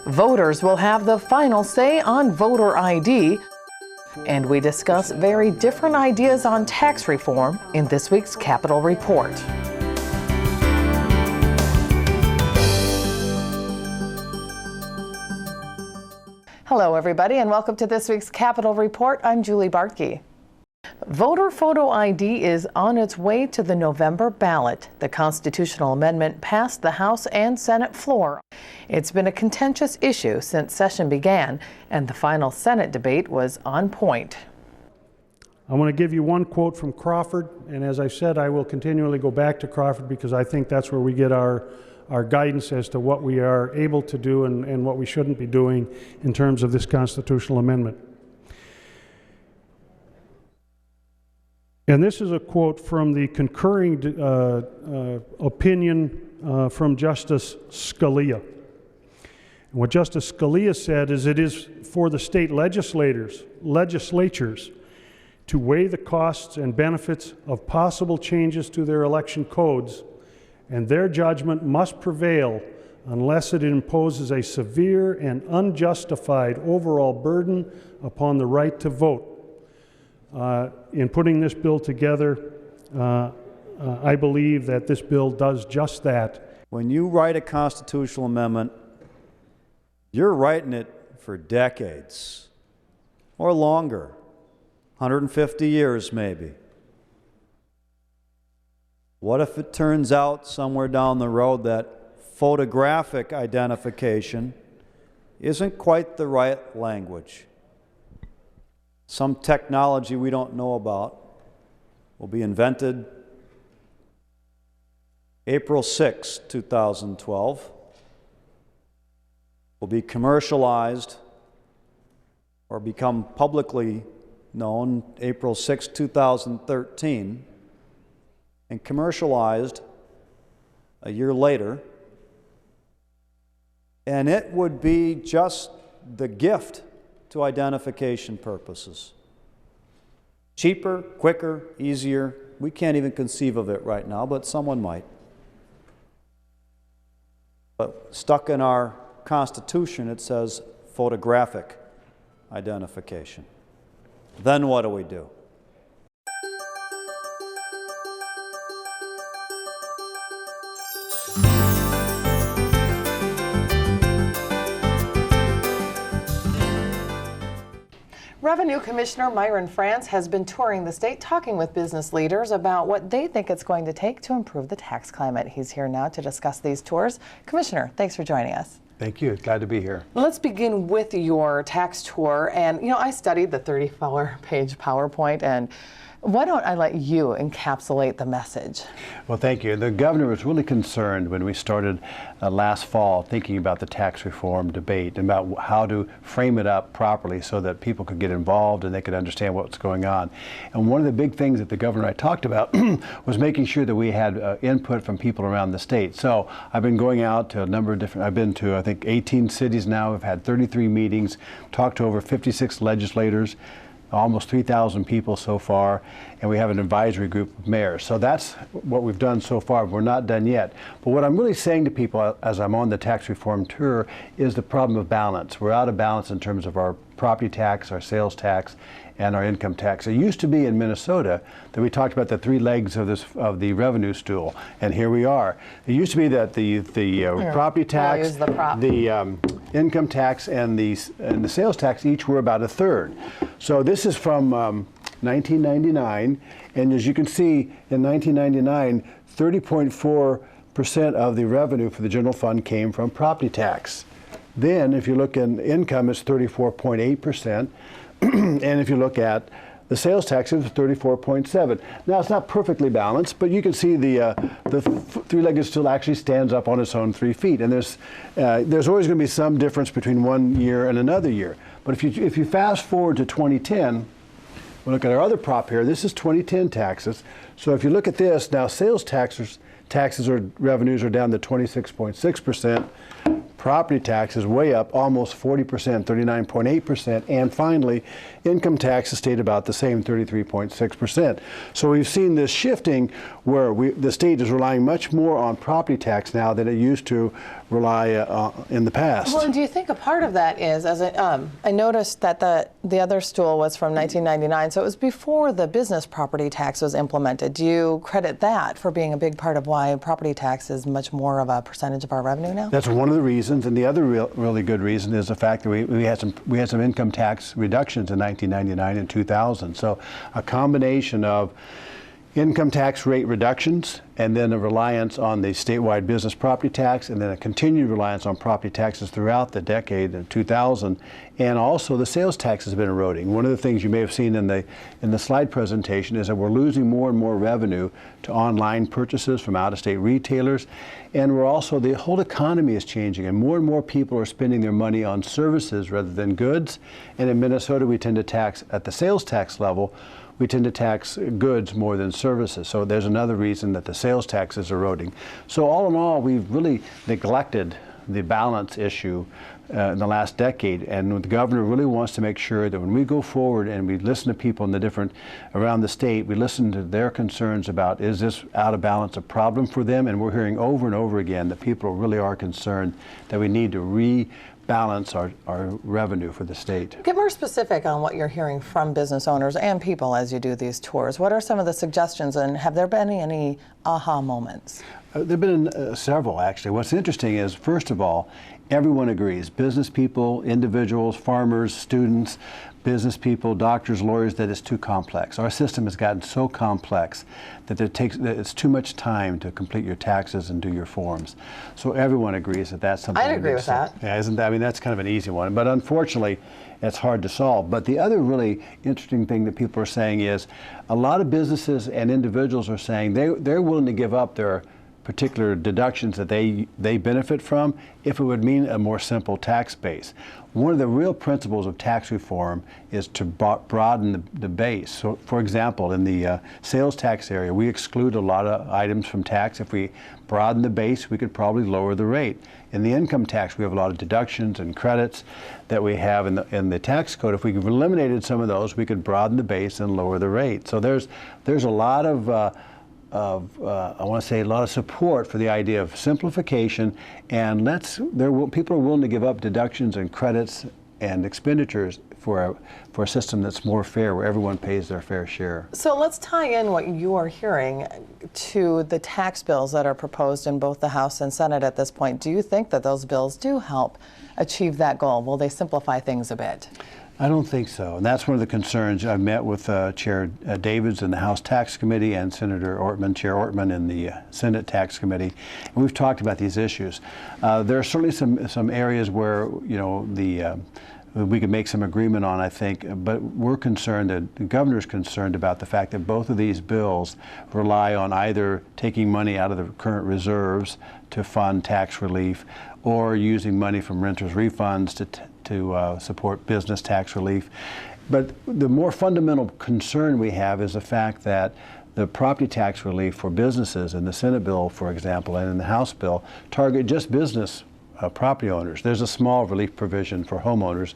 Voters will have the final say on voter ID. And we discuss very different ideas on tax reform in this week's Capitol Report. Hello, everybody, and welcome to this week's Capitol Report. I'm Julie Bartkey. Voter photo ID is on its way to the November ballot. The constitutional amendment passed the House and Senate floor. It's been a contentious issue since session began, and the final Senate debate was on point. I want to give you one quote from Crawford, and as I said, I will continually go back to Crawford because I think that's where we get our guidance as to what we are able to do and what we shouldn't be doing in terms of this constitutional amendment. And this is a quote from the concurring opinion from Justice Scalia. And what Justice Scalia said is it is for the state legislatures to weigh the costs and benefits of possible changes to their election codes, and their judgment must prevail unless it imposes a severe and unjustified overall burden upon the right to vote. In putting this bill together, I believe that this bill does just that. When you write a constitutional amendment, you're writing it for decades or longer, 150 years maybe. What if it turns out somewhere down the road that photographic identification isn't quite the right language? Some technology we don't know about will be invented April 6, 2012, will be commercialized or become publicly known April 6, 2013, and commercialized a year later, and it would be just the gift to identification purposes. Cheaper, quicker, easier. We can't even conceive of it right now, but someone might. But stuck in our Constitution, it says photographic identification. Then what do we do? Revenue Commissioner Myron Frans has been touring the state talking with business leaders about what they think it's going to take to improve the tax climate. He's here now to discuss these tours. Commissioner, thanks for joining us. Thank you. Glad to be here. Let's begin with your tax tour. And, I studied the 34-page PowerPoint, and why don't I let you encapsulate the message? Well, thank you. The governor was really concerned when we started last fall thinking about the tax reform debate and about how to frame it up properly so that people could get involved and they could understand what's going on. And one of the big things that the governor and I talked about was making sure that we had input from people around the state. So I've been going out to a number of different, I've been to I think 18 cities now. We've had 33 meetings, talked to over 56 legislators, almost 3,000 people so far, and we have an advisory group of mayors. So that's what we've done so far. We're not done yet. But what I'm really saying to people as I'm on the tax reform tour is the problem of balance. We're out of balance in terms of our property tax, our sales tax, and our income tax. It used to be in Minnesota that we talked about the three legs of the revenue stool, and here we are. It used to be that the property tax, the income tax, and the sales tax each were about a third. So this is from 1999, and as you can see, in 1999, 30.4% of the revenue for the general fund came from property tax. Then, if you look in income, it's 34.8%. And if you look at the sales tax, it was 34.7. Now, it's not perfectly balanced, but you can see the three-legged stool actually stands up on its own 3 feet. And there's always going to be some difference between one year and another year. But if you fast forward to 2010, we'll look at our other prop here. This is 2010 taxes. So if you look at this, now sales taxes or revenues are down to 26.6%. property taxes way up almost 40%, 39.8%, and finally, income taxes stayed about the same, 33.6%. So we've seen this shifting where the state is relying much more on property tax now than it used to rely in the past. Well, and do you think a part of that is, as I noticed that the other stool was from 1999, so it was before the business property tax was implemented. Do you credit that for being a big part of why property tax is much more of a percentage of our revenue now? That's one of the reasons, and the other really good reason is the fact that we had some income tax reductions in 1999 and 2000. So a combination of income tax rate reductions and then a reliance on the statewide business property tax and then a continued reliance on property taxes throughout the decade of 2000, and also the sales tax has been eroding. One of the things you may have seen in the slide presentation is that we're losing more and more revenue to online purchases from out-of-state retailers, and the whole economy is changing and more people are spending their money on services rather than goods. And in Minnesota we tend to tax at the sales tax level. We tend to tax goods more than services. So there's another reason that the sales tax is eroding. So all in all, we've really neglected the balance issue in the last decade. And the governor really wants to make sure that when we go forward and we listen to people around the state, we listen to their concerns about, is this out of balance a problem for them? And we're hearing over and over again that people really are concerned that we need to rebalance our revenue for the state. Get more specific on what you're hearing from business owners and people as you do these tours. What are some of the suggestions, and have there been any aha moments? There have been several, actually. What's interesting is, first of all, everyone agrees, business people, individuals, farmers, students, business people, doctors, lawyers, that it's too complex. Our system has gotten so complex that it's too much time to complete your taxes and do your forms. So everyone agrees that that's something. I'd agree with that. Yeah, isn't that? I mean, that's kind of an easy one, but unfortunately, it's hard to solve. But the other really interesting thing that people are saying is, a lot of businesses and individuals are saying they're willing to give up their particular deductions that they benefit from if it would mean a more simple tax base. One of the real principles of tax reform is to broaden the base. So, for example, in the sales tax area, we exclude a lot of items from tax. If we broaden the base, we could probably lower the rate. In the income tax, we have a lot of deductions and credits that we have in the tax code. If we eliminated some of those, we could broaden the base and lower the rate. So there's a lot of I want to say a lot of support for the idea of simplification, and people are willing to give up deductions and credits and expenditures for a system that's more fair, where everyone pays their fair share. So let's tie in what you are hearing to the tax bills that are proposed in both the House and Senate at this point. Do you think that those bills do help achieve that goal? Will they simplify things a bit? I don't think so, and that's one of the concerns. I've met with Chair Davids in the House Tax Committee and Senator Ortman, Chair Ortman in the Senate Tax Committee, and we've talked about these issues. There are certainly some areas where we could make some agreement on, I think, but we're concerned, the governor's concerned about the fact that both of these bills rely on either taking money out of the current reserves to fund tax relief or using money from renters' refunds to support business tax relief. But the more fundamental concern we have is the fact that the property tax relief for businesses in the Senate bill, for example, and in the House bill, target just business property owners. There's a small relief provision for homeowners,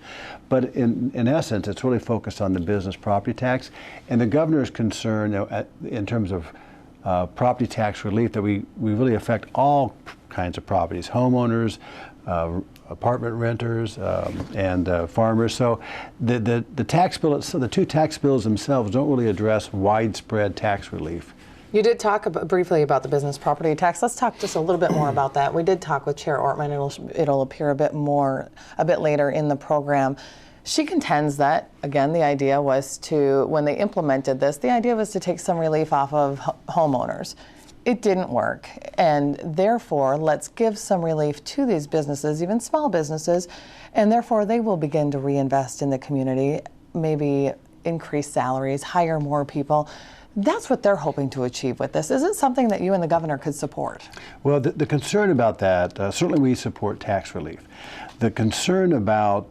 but in essence, it's really focused on the business property tax. And the governor's concern in terms of property tax relief, that we really affect all kinds of properties, homeowners, apartment renters, and farmers. So the tax bill, so the two tax bills themselves don't really address widespread tax relief. You did talk briefly about the business property tax. Let's talk just a little bit more about that. We did talk with Chair Ortman. It'll appear a bit later in the program. She contends that, again, the idea was when they implemented this, the idea was to take some relief off of homeowners. It didn't work, and therefore let's give some relief to these businesses, even small businesses, and therefore they will begin to reinvest in the community, maybe increase salaries, hire more people. That's what they're hoping to achieve with this. Is it something that you and the governor could support? Well, the concern about that, certainly we support tax relief. The concern about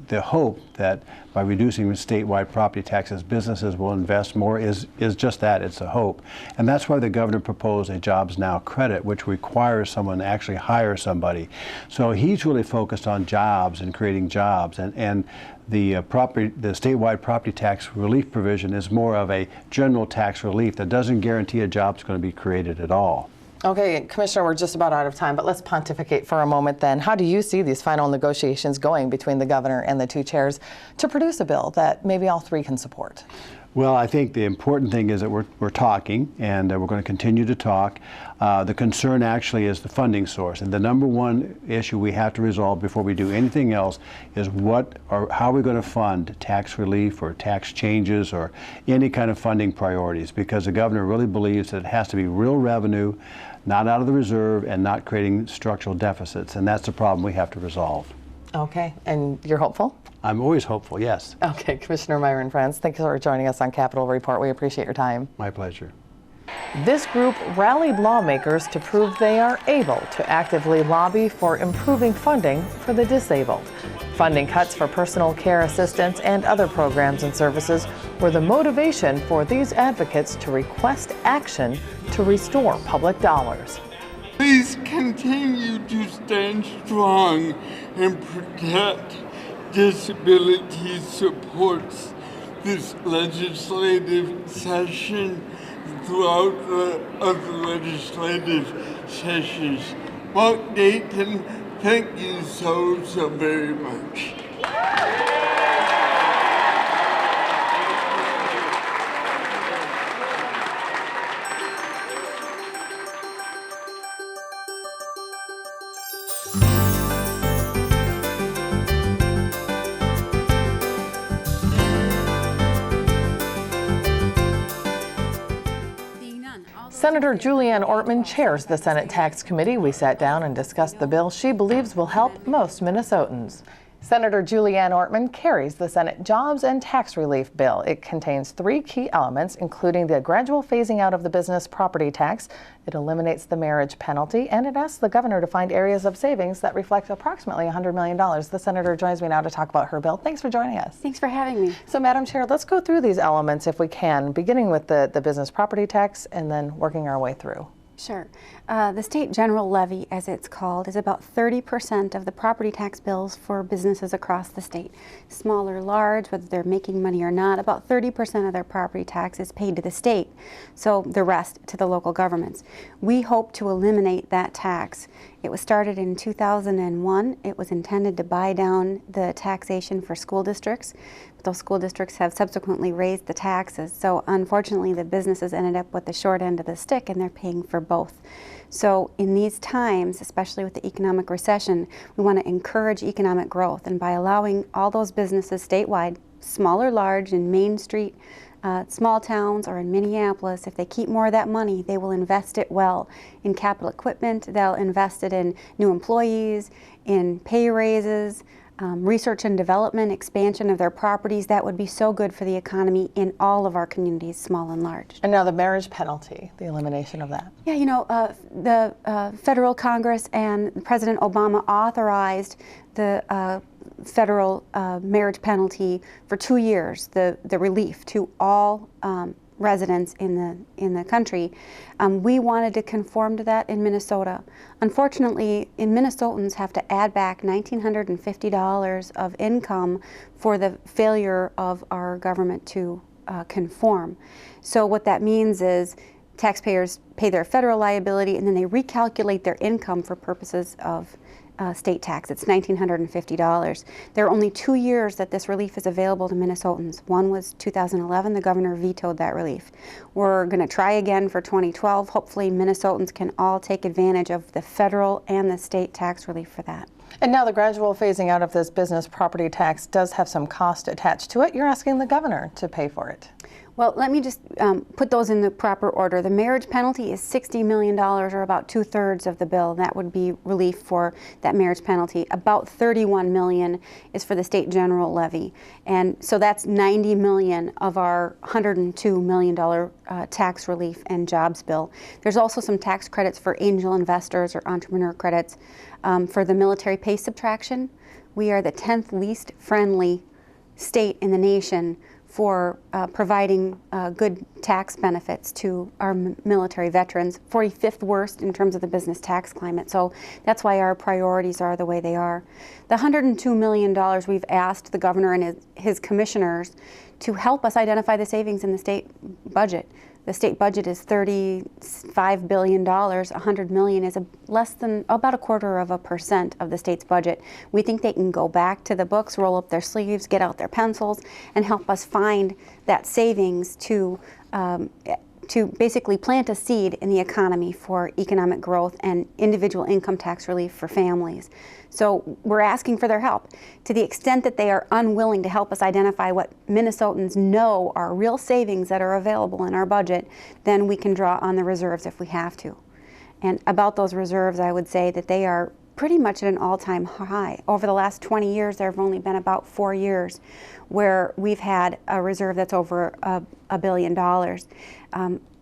the hope that by reducing the statewide property taxes, businesses will invest more is just that, it's a hope. And that's why the governor proposed a Jobs Now credit, which requires someone to actually hire somebody. So he's really focused on jobs and creating jobs, and the statewide property tax relief provision is more of a general tax relief that doesn't guarantee a job's going to be created at all. Okay, Commissioner, we're just about out of time, but let's pontificate for a moment then. How do you see these final negotiations going between the governor and the two chairs to produce a bill that maybe all three can support? Well, I think the important thing is that we're talking, and we're going to continue to talk. The concern actually is the funding source, and the number one issue we have to resolve before we do anything else is how are we going to fund tax relief or tax changes or any kind of funding priorities, because the governor really believes that it has to be real revenue, not out of the reserve, and not creating structural deficits, and that's the problem we have to resolve. Okay, and you're hopeful? I'm always hopeful, yes. Okay, Commissioner Myron Frans, thanks for joining us on Capitol Report. We appreciate your time. My pleasure. This group rallied lawmakers to prove they are able to actively lobby for improving funding for the disabled. Funding cuts for personal care assistance and other programs and services were the motivation for these advocates to request action to restore public dollars. Please continue to stand strong and protect disability supports this legislative session throughout the other legislative sessions. Mark Dayton, thank you so very much. Senator Julianne Ortman chairs the Senate Tax Committee. We sat down and discussed the bill she believes will help most Minnesotans. Senator Julianne Ortman carries the Senate Jobs and Tax Relief Bill. It contains three key elements, including the gradual phasing out of the business property tax. It eliminates the marriage penalty, and it asks the governor to find areas of savings that reflect approximately $100 million. The senator joins me now to talk about her bill. Thanks for joining us. Thanks for having me. So, Madam Chair, let's go through these elements if we can, beginning with the business property tax and then working our way through. Sure. The state general levy, as it's called, is about 30% of the property tax bills for businesses across the state. Small or large, whether they're making money or not, about 30% of their property tax is paid to the state, so the rest to the local governments. We hope to eliminate that tax. It was started in 2001. It was intended to buy down the taxation for school districts. But those school districts have subsequently raised the taxes, so unfortunately the businesses ended up with the short end of the stick, and they're paying for both. So in these times, especially with the economic recession, we want to encourage economic growth, and by allowing all those businesses statewide, small or large, in Main Street, small towns, or in Minneapolis, if they keep more of that money, they will invest it well in capital equipment, they'll invest it in new employees, in pay raises, research and development, expansion of their properties. That would be so good for the economy in all of our communities, small and large. And now the marriage penalty, the elimination of that. Yeah, you know, the federal Congress and President Obama authorized the federal marriage penalty for 2 years, the relief to all residents in the country. We wanted to conform to that in Minnesota. Unfortunately, Minnesotans have to add back $1,950 of income for the failure of our government to conform. So what that means is taxpayers pay their federal liability, and then they recalculate their income for purposes of state tax. It's $1,950. There are only 2 years that this relief is available to Minnesotans. One was 2011. The governor vetoed that relief. We're going to try again for 2012. Hopefully Minnesotans can all take advantage of the federal and the state tax relief for that. And now the gradual phasing out of this business property tax does have some cost attached to it. You're asking the governor to pay for it. Well, let me just put those in the proper order. The marriage penalty is $60 million, or about 2/3 of the bill. That would be relief for that marriage penalty. About $31 million is for the state general levy. And so that's $90 million of our $102 million tax relief and jobs bill. There's also some tax credits for angel investors or entrepreneur credits for the military pay subtraction. We are the 10th least friendly state in the nation for providing good tax benefits to our military veterans, 45th worst in terms of the business tax climate. So that's why our priorities are the way they are. The $102 million we've asked the governor and his commissioners to help us identify the savings in the state budget. The state budget is $35 billion. $100 million is less than about 1/4% of the state's budget. We think they can go back to the books, roll up their sleeves, get out their pencils, and help us find that savings to basically plant a seed in the economy for economic growth and individual income tax relief for families. So we're asking for their help. To the extent that they are unwilling to help us identify what Minnesotans know are real savings that are available in our budget, then we can draw on the reserves if we have to. And about those reserves, I would say that they are pretty much at an all-time high. Over the last 20 years, there have only been about 4 years where we've had a reserve that's over $1 billion.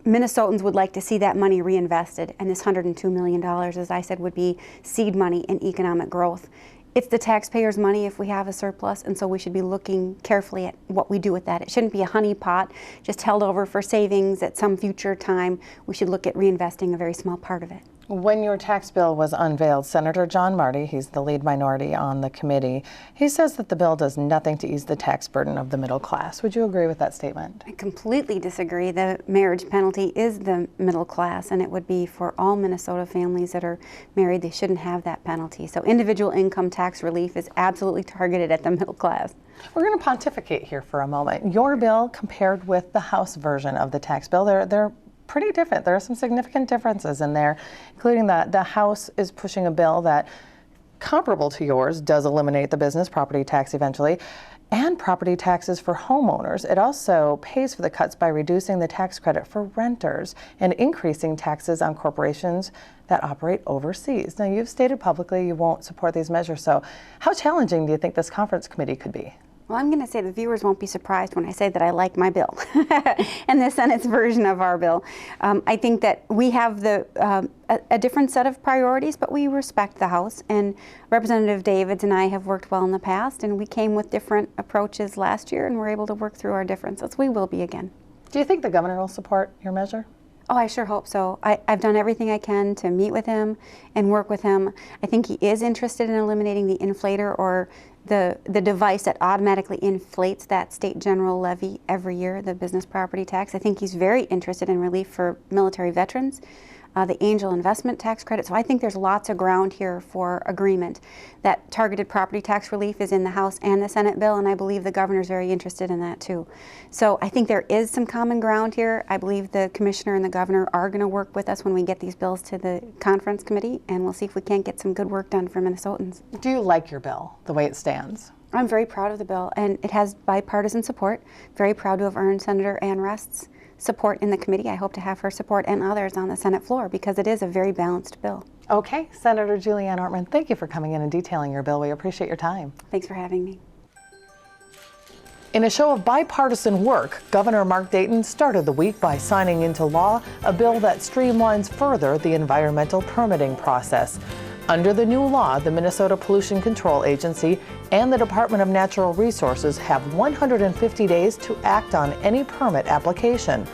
Minnesotans would like to see that money reinvested, and this $102 million, as I said, would be seed money in economic growth. It's the taxpayers' money if we have a surplus, and so we should be looking carefully at what we do with that. It shouldn't be a honey pot just held over for savings at some future time. We should look at reinvesting a very small part of it. When your tax bill was unveiled, Senator John Marty, he's the lead minority on the committee, he says that the bill does nothing to ease the tax burden of the middle class. Would you agree with that statement? I completely disagree. The marriage penalty is the middle class, and it would be for all Minnesota families that are married. They shouldn't have that penalty. So individual income tax relief is absolutely targeted at the middle class. We're going to pontificate here for a moment. Your bill compared with the House version of the tax bill, they're pretty different. There are some significant differences in there, including that the House is pushing a bill that, comparable to yours, does eliminate the business property tax eventually, and property taxes for homeowners. It also pays for the cuts by reducing the tax credit for renters and increasing taxes on corporations that operate overseas. Now, you've stated publicly you won't support these measures, so how challenging do you think this conference committee could be? Well, I'm going to say the viewers won't be surprised when I say that I like my bill and the Senate's version of our bill. I think that we have a different set of priorities, but we respect the House. And Representative Davids and I have worked well in the past, and we came with different approaches last year, and we're able to work through our differences. We will be again. Do you think the governor will support your measure? Oh, I sure hope so. I've done everything I can to meet with him and work with him. I think he is interested in eliminating the inflator, or the device that automatically inflates that state general levy every year, the business property tax. I think he's very interested in relief for military veterans, the angel investment tax credit. So I think there's lots of ground here for agreement. That targeted property tax relief is in the House and the Senate bill, and I believe the governor's very interested in that too. So I think there is some common ground here. I believe the commissioner and the governor are going to work with us when we get these bills to the conference committee, and we'll see if we can't get some good work done for Minnesotans. Do you like your bill the way it stands? I'm very proud of the bill, and it has bipartisan support. Very proud to have earned Senator Ann Rust's support in the committee. I hope to have her support and others on the Senate floor because it is a very balanced bill. Okay, Senator Julianne Ortman, thank you for coming in and detailing your bill. We appreciate your time. Thanks for having me. In a show of bipartisan work, Governor Mark Dayton started the week by signing into law a bill that streamlines further the environmental permitting process. Under the new law, the Minnesota Pollution Control Agency and the Department of Natural Resources have 150 days to act on any permit application.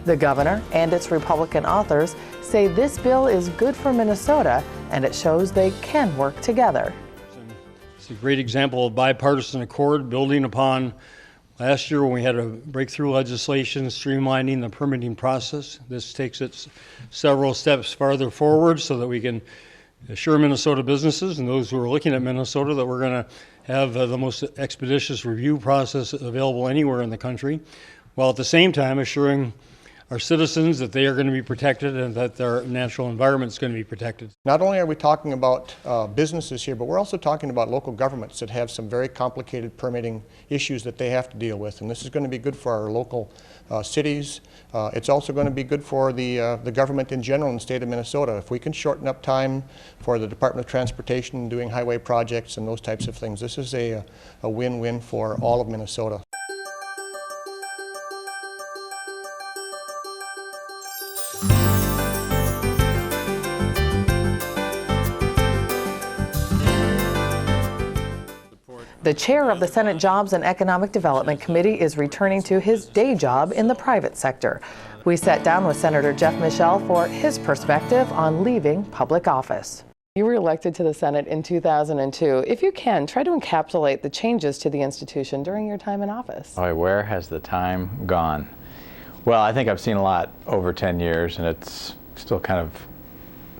The governor and its Republican authors say this bill is good for Minnesota, and it shows they can work together. It's a great example of bipartisan accord building upon last year when we had a breakthrough legislation streamlining the permitting process. This takes it several steps farther forward so that we can assure Minnesota businesses and those who are looking at Minnesota that we're going to have the most expeditious review process available anywhere in the country, while at the same time assuring our citizens that they are going to be protected and that their natural environment is going to be protected. Not only are we talking about businesses here, but we're also talking about local governments that have some very complicated permitting issues that they have to deal with. And this is going to be good for our local cities. It's also going to be good for the government in general in the state of Minnesota. If we can shorten up time for the Department of Transportation doing highway projects and those types of things, this is a win-win for all of Minnesota. The chair of the Senate Jobs and Economic Development Committee is returning to his day job in the private sector. We sat down with Senator Geoff Michel for his perspective on leaving public office. You were elected to the Senate in 2002. If you can, try to encapsulate the changes to the institution during your time in office. Boy, where has the time gone? Well, I think I've seen a lot over 10 years, and it's still kind of,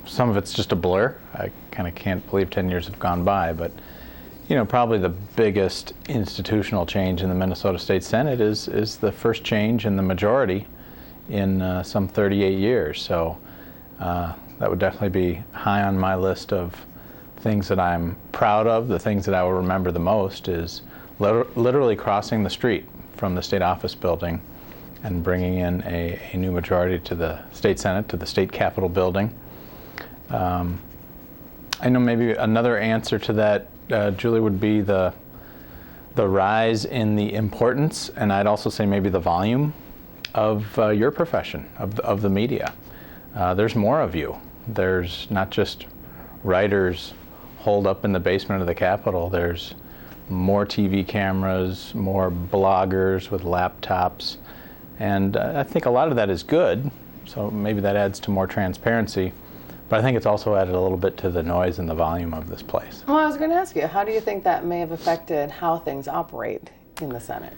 some of it's just a blur. I kind of can't believe 10 years have gone by, but you know, probably the biggest institutional change in the Minnesota State Senate is the first change in the majority in some 38 years. So that would definitely be high on my list of things that I'm proud of. The things that I will remember the most is literally crossing the street from the state office building and bringing in a new majority to the state Senate, to the state Capitol building. I know maybe another answer to that, Julie, would be the rise in the importance, and I'd also say maybe the volume of your profession, of the media. There's more of you. There's not just writers holed up in the basement of the Capitol. There's more TV cameras, more bloggers with laptops, and I think a lot of that is good, so maybe that adds to more transparency. But I think it's also added a little bit to the noise and the volume of this place. Well, I was going to ask you, how do you think that may have affected how things operate in the Senate?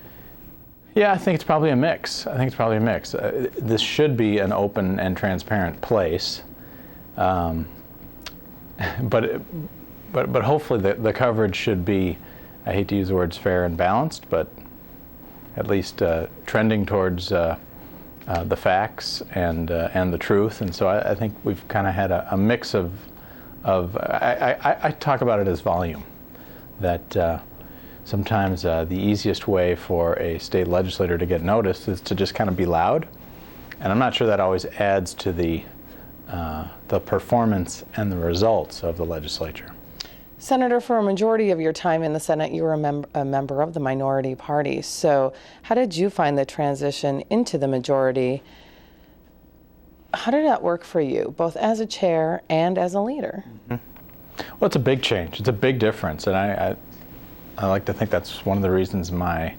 Yeah, I think it's probably a mix. This should be an open and transparent place, but hopefully the coverage should be, I hate to use the words fair and balanced, but at least trending towards the facts and the truth. And so I think we've kind of had a mix of I talk about it as volume, that sometimes the easiest way for a state legislator to get noticed is to just kind of be loud, and I'm not sure that always adds to the performance and the results of the legislature. Senator, for a majority of your time in the Senate, you were a member of the minority party. So how did you find the transition into the majority? How did that work for you, both as a chair and as a leader? Mm-hmm. Well, it's a big change. It's a big difference. And I like to think that's one of the reasons my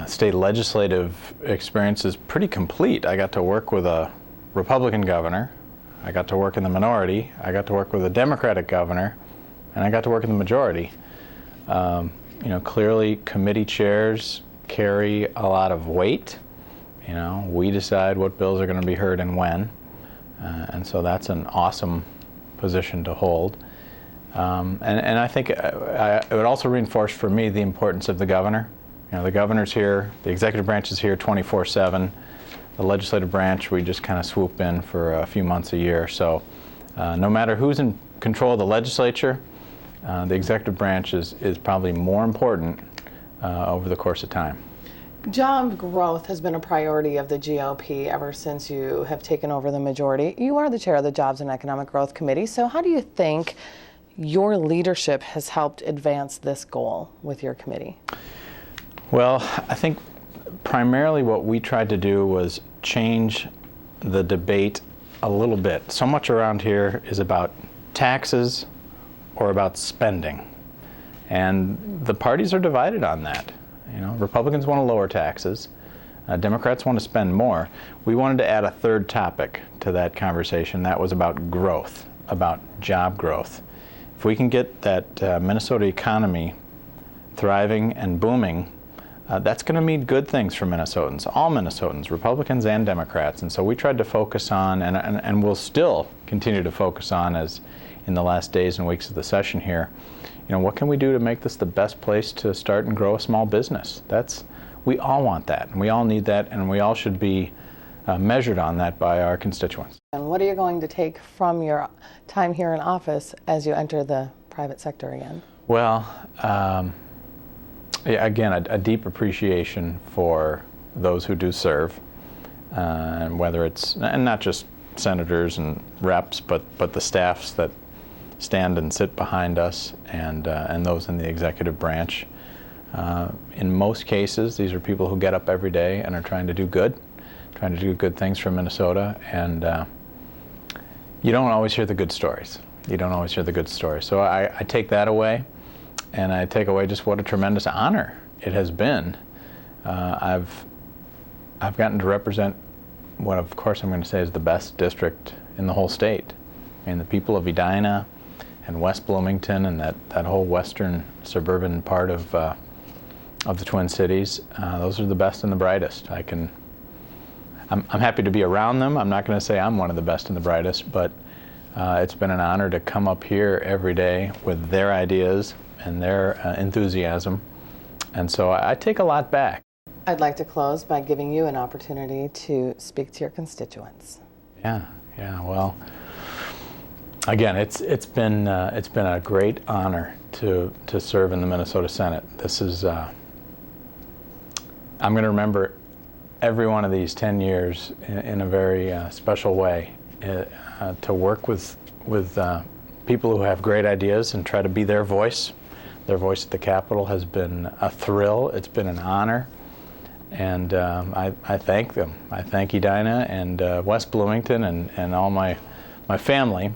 state legislative experience is pretty complete. I got to work with a Republican governor. I got to work in the minority. I got to work with a Democratic governor. And I got to work in the majority. You know, clearly committee chairs carry a lot of weight. You know, we decide what bills are going to be heard and when. And so that's an awesome position to hold. And I think it would also reinforce for me the importance of the governor. You know, the governor's here, the executive branch is here 24/7. The legislative branch, we just kind of swoop in for a few months a year. So no matter who's in control of the legislature, the executive branch is probably more important over the course of time. Job growth has been a priority of the GOP ever since you have taken over the majority. You are the chair of the Jobs and Economic Growth Committee, so how do you think your leadership has helped advance this goal with your committee? Well, I think primarily what we tried to do was change the debate a little bit. So much around here is about taxes or about spending, and the parties are divided on that. You know, Republicans want to lower taxes, Democrats want to spend more. We wanted to add a third topic to that conversation. That was about growth, about job growth. If we can get that Minnesota economy thriving and booming, that's going to mean good things for Minnesotans, all Minnesotans, Republicans and Democrats. And so we tried to focus on, and we'll still continue to focus on, as in the last days and weeks of the session here, you know, what can we do to make this the best place to start and grow a small business? We all want that, and we all need that, and we all should be measured on that by our constituents. And what are you going to take from your time here in office as you enter the private sector again? Well, yeah, again, a deep appreciation for those who do serve, and whether it's, and not just senators and reps, but the staffs that stand and sit behind us, and those in the executive branch. In most cases, these are people who get up every day and are trying to do good things for Minnesota, and you don't always hear the good stories. You don't always hear the good stories. So I take that away, and I take away just what a tremendous honor it has been. I've gotten to represent what, of course, I'm going to say is the best district in the whole state. I mean, the people of Edina and West Bloomington and that whole western suburban part of the Twin Cities, those are the best and the brightest. I'm happy to be around them. I'm not going to say I'm one of the best and the brightest, but it's been an honor to come up here every day with their ideas and their enthusiasm, and so I take a lot back. I'd like to close by giving you an opportunity to speak to your constituents. Yeah. Well, again, it's been a great honor to serve in the Minnesota Senate. This is I'm going to remember every one of these 10 years in a very special way. To work with people who have great ideas and try to be their voice. Their voice at the Capitol has been a thrill. It's been an honor. And I thank them. I thank Edina and West Bloomington and all my family.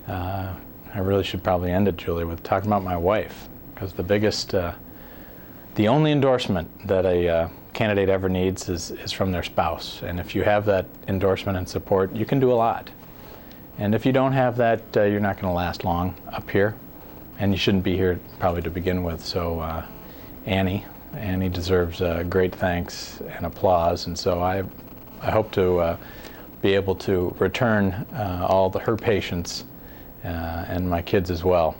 I really should probably end it, Julie, with talking about my wife, because the only endorsement that a candidate ever needs is from their spouse. And if you have that endorsement and support, you can do a lot. And if you don't have that, you're not going to last long up here, and you shouldn't be here probably to begin with. So Annie deserves great thanks and applause, and so I hope to be able to return all her patience and my kids as well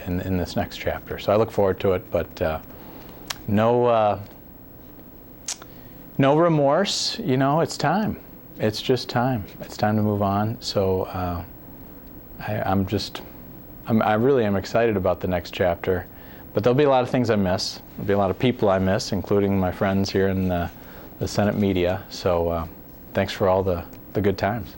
in this next chapter. So I look forward to it, but no remorse. You know, it's time. It's just time. It's time to move on. So I really am excited about the next chapter. But there'll be a lot of things I miss. There'll be a lot of people I miss, including my friends here in the Senate media. So thanks for all the good times.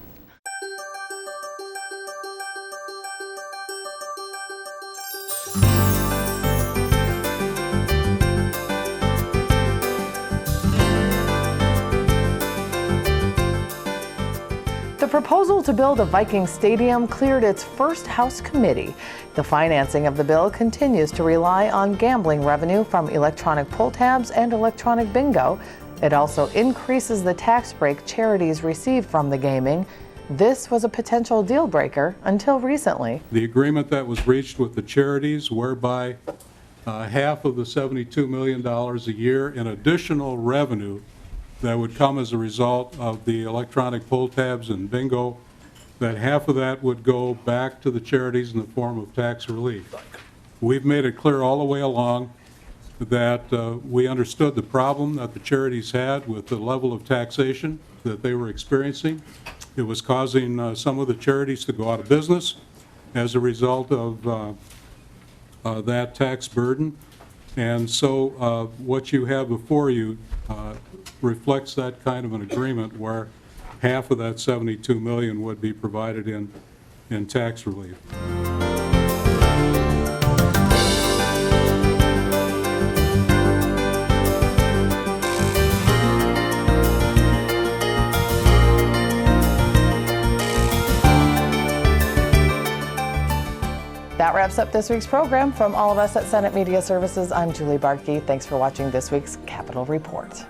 The proposal to build a Viking stadium cleared its first House committee. The financing of the bill continues to rely on gambling revenue from electronic pull tabs and electronic bingo. It also increases the tax break charities receive from the gaming. This was a potential deal breaker until recently. The agreement that was reached with the charities, whereby half of the $72 million a year in additional revenue that would come as a result of the electronic pull tabs and bingo, that half of that would go back to the charities in the form of tax relief. We've made it clear all the way along that we understood the problem that the charities had with the level of taxation that they were experiencing. It was causing some of the charities to go out of business as a result of that tax burden. And so what you have before you reflects that kind of an agreement where half of that $72 million would be provided in tax relief. That wraps up this week's program. From all of us at Senate Media Services, I'm Julie Bartkey. Thanks for watching this week's Capitol Report.